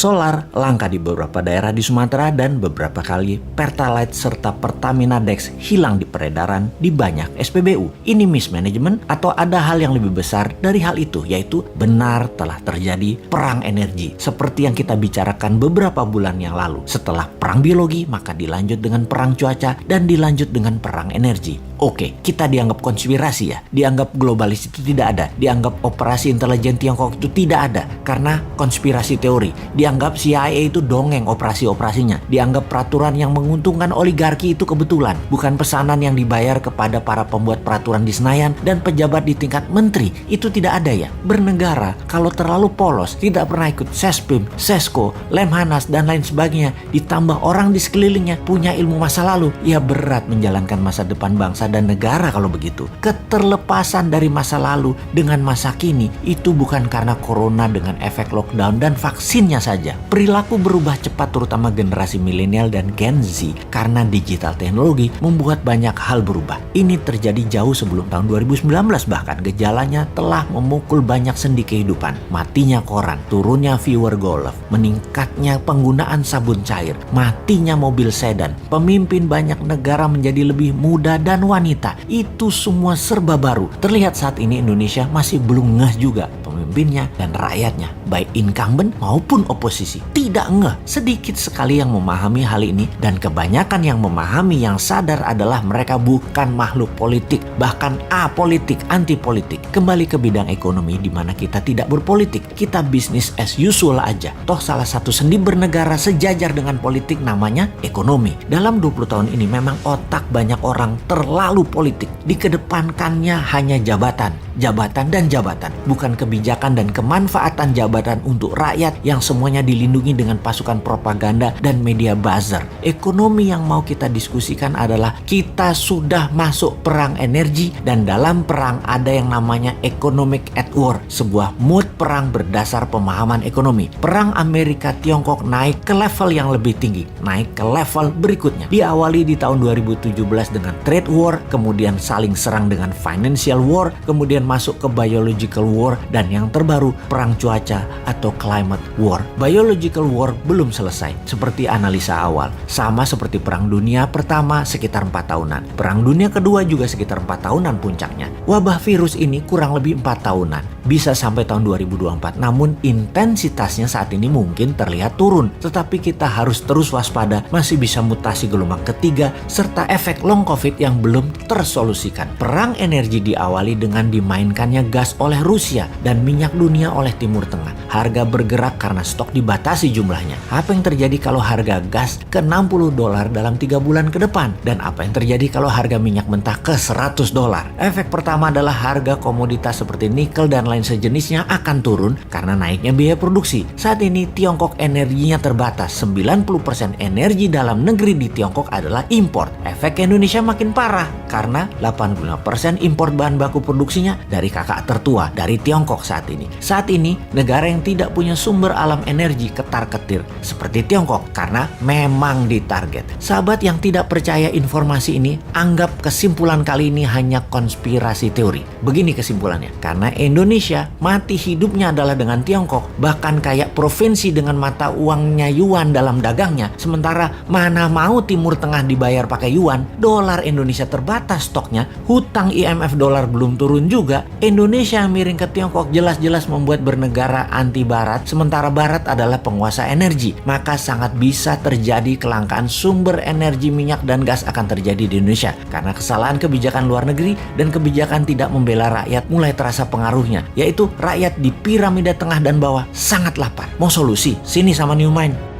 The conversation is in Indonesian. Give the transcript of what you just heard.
solar langka di beberapa daerah di Sumatera dan beberapa kali Pertalite serta Pertamina Dex hilang di peredaran di banyak SPBU. Ini mismanagement atau ada hal yang lebih besar dari hal itu, yaitu benar telah terjadi perang energi seperti yang kita bicarakan beberapa bulan yang lalu. Setelah perang biologi, maka dilanjut dengan perang cuaca dan dilanjut dengan perang energi. Oke, kita dianggap konspirasi ya, dianggap globalis itu tidak ada, dianggap operasi intelijen Tiongkok itu tidak ada karena konspirasi teori, dianggap CIA itu dongeng operasi-operasinya, dianggap peraturan yang menguntungkan oligarki itu kebetulan, bukan pesanan yang dibayar kepada para pembuat peraturan di Senayan dan pejabat di tingkat menteri, itu tidak ada ya. Bernegara kalau terlalu polos, tidak pernah ikut Sespim, Sesko, Lemhanas dan lain sebagainya, ditambah orang di sekelilingnya punya ilmu masa lalu, ya berat menjalankan masa depan bangsa dan negara kalau begitu. Keterlepasan dari masa lalu dengan masa kini itu bukan karena corona dengan efek lockdown dan vaksinnya saja. Perilaku berubah cepat terutama generasi milenial dan Gen Z karena digital teknologi membuat banyak hal berubah. Ini terjadi jauh sebelum tahun 2019, bahkan gejalanya telah memukul banyak sendi kehidupan. Matinya koran, turunnya viewer golf, meningkatnya penggunaan sabun cair, matinya mobil sedan, pemimpin banyak negara menjadi lebih muda dan wanita. Itu semua serba baru. Terlihat saat ini Indonesia masih belum ngeh juga. Pemimpinnya dan rakyatnya, baik incumbent maupun oposisi, tidak ngeh. Sedikit sekali yang memahami hal ini dan kebanyakan yang memahami, yang sadar adalah mereka bukan makhluk politik, bahkan apolitik, anti politik. Kembali ke bidang ekonomi di mana kita tidak berpolitik, kita bisnis as usual aja. Toh salah satu sendi bernegara sejajar dengan politik namanya ekonomi. Dalam 20 tahun ini memang otak banyak orang terlalu politik. Dikedepankannya hanya jabatan, jabatan dan jabatan, bukan kebijakan dan kemanfaatan jabatan untuk rakyat yang semuanya dilindungi dengan pasukan propaganda dan media buzzer. Ekonomi yang mau kita diskusikan adalah kita sudah masuk perang energi dan dalam perang ada yang namanya economic at war, sebuah mood perang berdasar pemahaman ekonomi. Perang Amerika Tiongkok naik ke level yang lebih tinggi, naik ke level berikutnya. Diawali di tahun 2017 dengan trade war, kemudian saling serang dengan financial war, kemudian masuk ke biological war, dan yang terbaru perang cuaca atau climate war. Biological war belum selesai seperti analisa awal, sama seperti perang dunia pertama sekitar 4 tahunan, perang dunia kedua juga sekitar 4 tahunan puncaknya. Wabah virus ini kurang lebih 4 tahunan, bisa sampai tahun 2024, namun intensitasnya saat ini mungkin terlihat turun, tetapi kita harus terus waspada, masih bisa mutasi gelombang ketiga serta efek long covid yang belum tersolusikan. Perang energi diawali dengan dimainkannya gas oleh Rusia dan minyak dunia oleh Timur Tengah. Harga bergerak karena stok dibatasi jumlahnya. Apa yang terjadi kalau harga gas ke $60 dalam 3 bulan ke depan? Dan apa yang terjadi kalau harga minyak mentah ke $100? Efek pertama adalah harga komoditas seperti nikel dan lain sejenisnya akan turun karena naiknya biaya produksi. Saat ini Tiongkok energinya terbatas. 90% energi dalam negeri di Tiongkok adalah impor. Efek Indonesia makin parah karena 85% impor bahan baku produksinya dari kakak tertua, dari Tiongkok saat ini. Saat ini negara yang tidak punya sumber alam energi ketar-ketir seperti Tiongkok karena memang ditarget. Sahabat yang tidak percaya informasi ini, anggap kesimpulan kali ini hanya konspirasi teori. Begini kesimpulannya, karena Indonesia mati hidupnya adalah dengan Tiongkok, bahkan kayak provinsi dengan mata uangnya yuan dalam dagangnya, sementara mana mau Timur Tengah dibayar pakai yuan, dolar Indonesia terbatas stoknya, hutang IMF dolar belum turun juga, Indonesia miring ke Tiongkok jelas-jelas membuat bernegara anti Barat, sementara Barat adalah penguasa energi, maka sangat bisa terjadi kelangkaan sumber energi minyak dan gas akan terjadi di Indonesia, karena kesalahan kebijakan luar negeri dan kebijakan tidak membela rakyat mulai terasa pengaruhnya, yaitu rakyat di piramida tengah dan bawah sangat lapar. Mau solusi? Sini sama New Mind.